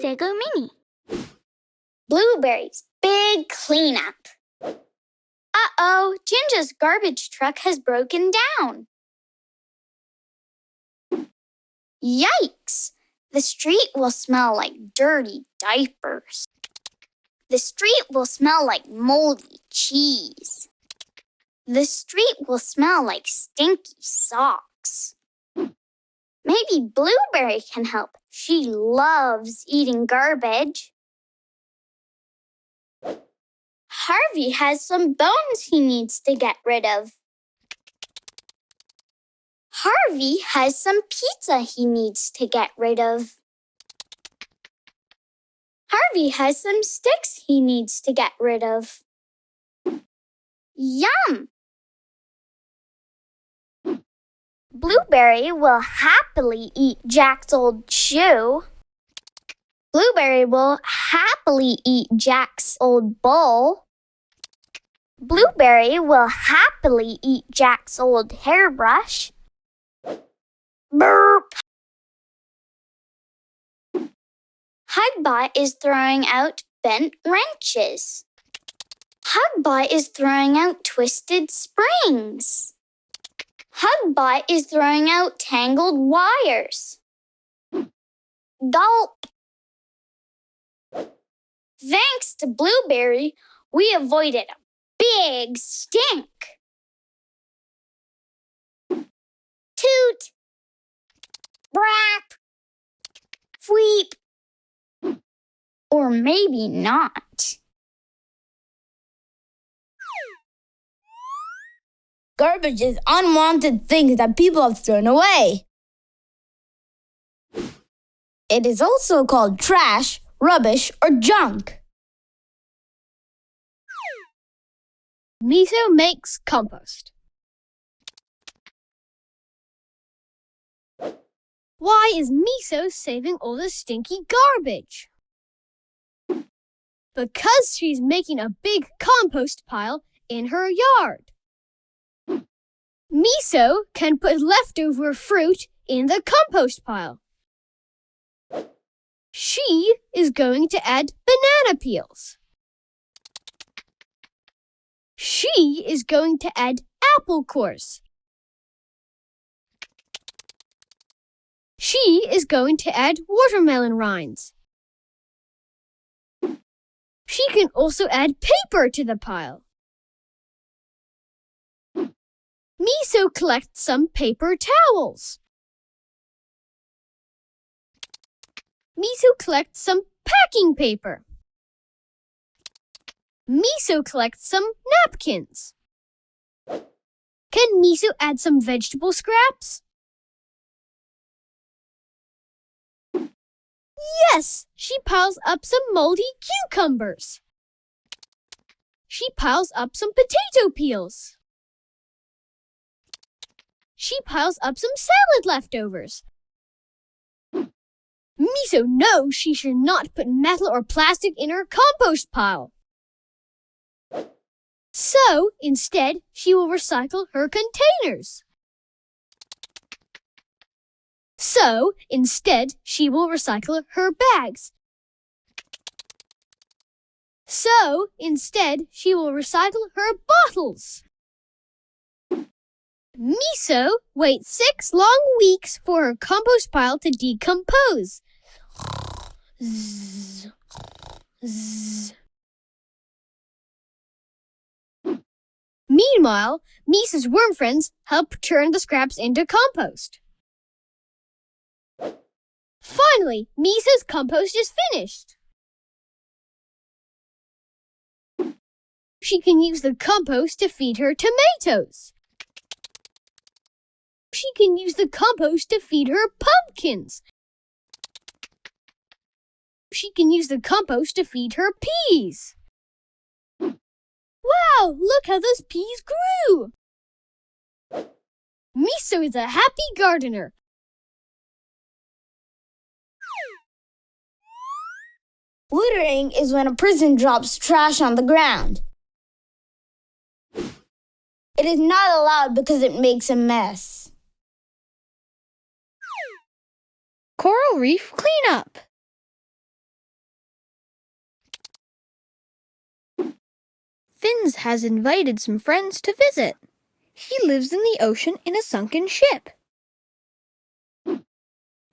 Sago Mini. Blueberries, big cleanup. Uh-oh, Ginger's garbage truck has broken down. Yikes! The street will smell like dirty diapers. The street will smell like moldy cheese. The street will smell like stinky socks. Maybe Blueberry can help. She loves eating garbage. Harvey has some bones he needs to get rid of. Harvey has some pizza he needs to get rid of. Harvey has some sticks he needs to get rid of. Yum! Blueberry will happily eat Jack's old shoe. Blueberry will happily eat Jack's old bowl. Blueberry will happily eat Jack's old hairbrush. Burp! Hugbot is throwing out bent wrenches. Hugbot is throwing out twisted springs. Hugbot is throwing out tangled wires. Gulp! Thanks to Blueberry, we avoided a big stink. Toot! Brap! Fweep! Or maybe not. Garbage is unwanted things that people have thrown away. It is also called trash, rubbish, or junk. Miso makes compost. Why is Miso saving all the stinky garbage? Because she's making a big compost pile in her yard. Miso can put leftover fruit in the compost pile. She is going to add banana peels. She is going to add apple cores. She is going to add watermelon rinds. She can also add paper to the pile. Miso collects some paper towels. Miso collects some packing paper. Miso collects some napkins. Can Miso add some vegetable scraps? Yes, she piles up some moldy cucumbers. She piles up some potato peels. She piles up some salad leftovers. Miso knows she should not put metal or plastic in her compost pile. So, instead, she will recycle her containers. So, instead, she will recycle her bags. So, instead, she will recycle her bottles. Miso waits 6 long weeks for her compost pile to decompose. Zzz, zzz. Meanwhile, Miso's worm friends help turn the scraps into compost. Finally, Miso's compost is finished. She can use the compost to feed her tomatoes. She can use the compost to feed her pumpkins. She can use the compost to feed her peas. Wow, look how those peas grew! Miso is a happy gardener. Littering is when a person drops trash on the ground. It is not allowed because it makes a mess. Coral reef cleanup. Fins has invited some friends to visit. He lives in the ocean in a sunken ship.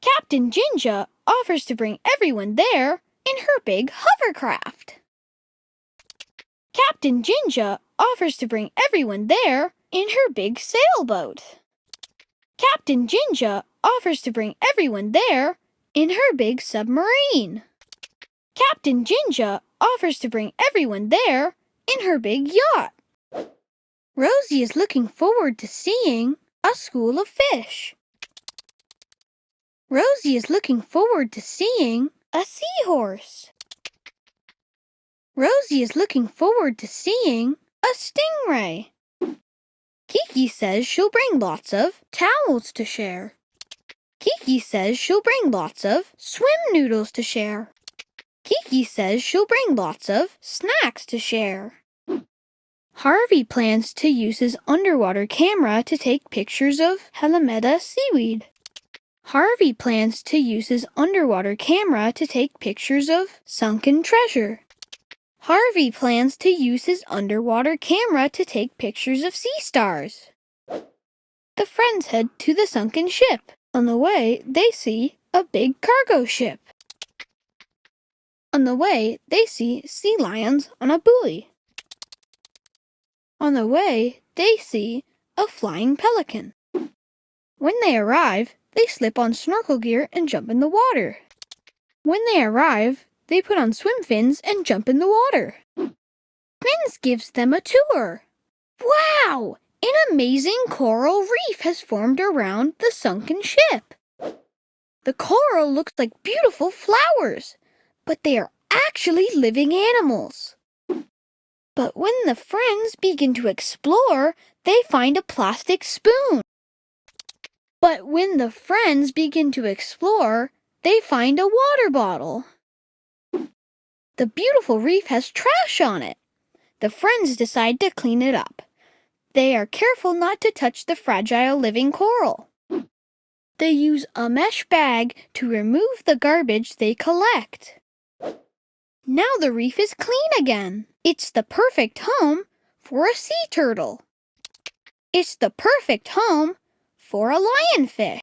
Captain Jinja offers to bring everyone there in her big hovercraft. Captain Jinja offers to bring everyone there in her big sailboat. Captain Jinja offers to bring everyone there in her big submarine. Captain Jinja offers to bring everyone there in her big yacht. Rosie is looking forward to seeing a school of fish. Rosie is looking forward to seeing a seahorse. Rosie is looking forward to seeing a stingray. Kiki says she'll bring lots of towels to share. Kiki says she'll bring lots of swim noodles to share. Kiki says she'll bring lots of snacks to share. Harvey plans to use his underwater camera to take pictures of Halimeda seaweed. Harvey plans to use his underwater camera to take pictures of sunken treasure. Harvey plans to use his underwater camera to take pictures of sea stars. The friends head to the sunken ship. On the way, they see a big cargo ship. On the way, they see sea lions on a buoy. On the way, they see a flying pelican. When they arrive, they slip on snorkel gear and jump in the water. When they arrive, they put on swim fins and jump in the water. Fins gives them a tour. Wow! An amazing coral reef has formed around the sunken ship. The coral looks like beautiful flowers, but they are actually living animals. But when the friends begin to explore, they find a plastic spoon. But when the friends begin to explore, they find a water bottle. The beautiful reef has trash on it. The friends decide to clean it up. They are careful not to touch the fragile living coral. They use a mesh bag to remove the garbage they collect. Now the reef is clean again. It's the perfect home for a sea turtle. It's the perfect home for a lionfish.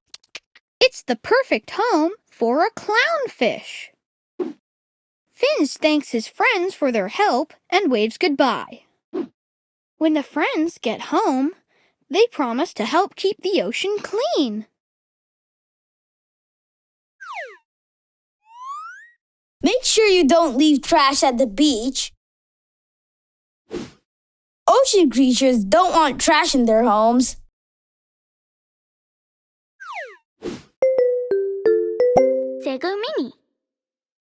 It's the perfect home for a clownfish. Fins thanks his friends for their help and waves goodbye. When the friends get home, they promise to help keep the ocean clean. Make sure you don't leave trash at the beach. Ocean creatures don't want trash in their homes. Sago Mini.